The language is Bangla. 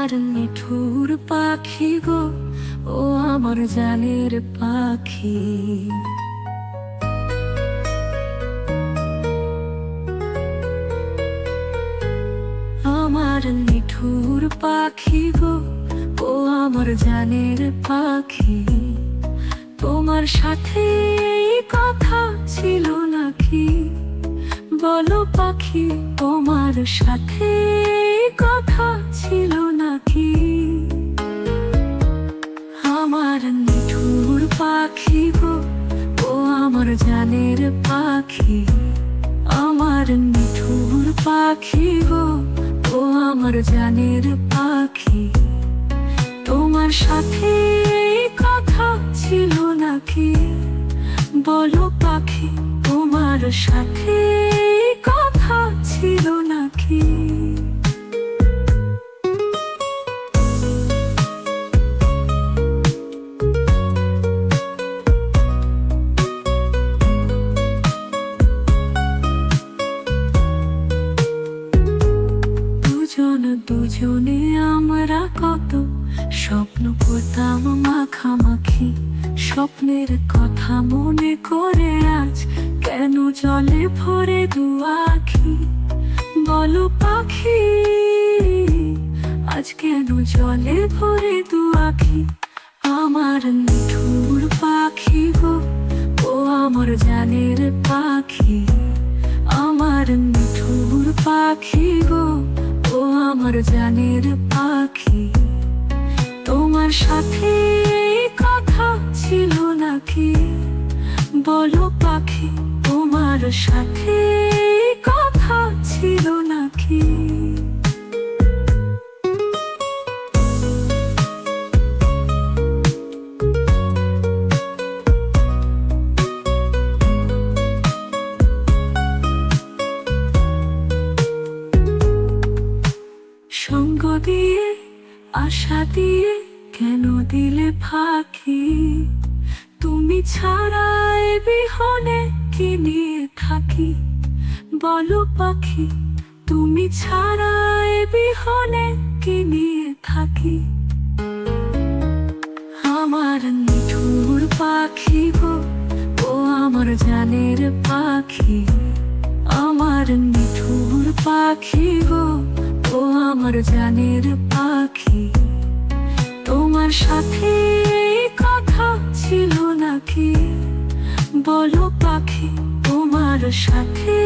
আমার নিঠুর পাখি গো, ও আমার জানের পাখি। আমার নিঠুর পাখি গো, ও আমার জানের পাখি। তোমার সাথে এই কথা ছিল নাকি? বলো পাখি, তোমার সাথে এই কথা ছিল নাকি? আমার নিঠুর পাখি গো, ও আমার জানের পাখি। আমার নিঠুর পাখি গো, ও আমার জানের পাখি। তোমার সাথে এই কথা ছিল নাকি? বলো পাখি, তোমার সাথে এই কথা ছিল নাকি? দুজনে আমরা কত স্বপ্ন করতাম মাখামাখি। স্বপ্নের কথা মনে করে আজ কেন জলে ভরে দু আখি? বলো পাখি, আজ কেন জলে ভরে দু আখি? আমার নিঠুর পাখি গো, ও আমার জানের পাখি। আমার নিঠুর পাখি গো, ও আমার জানের পাখি। তোমার সাথে এই কথা ছিল নাকি? বলো পাখি, তোমার সাথে এই কথা ছিল নাকি? সঙ্গ দিয়ে আশা দিয়ে কেন দিলে ফাঁকি? তুমি ছাড়া এ বিহনে কি নিয়ে থাকি? বলো পাখি, তুমি ছাড়া এ বিহনে কি নিয়ে থাকি? আমার নিঠুর পাখি গো, ও আমার জানের পাখি। আমার নিঠুর পাখি গো, ও আমার জানের পাখি। তোমার সাথে এই কথা ছিল নাকি? বলো পাখি, তোমার সাথে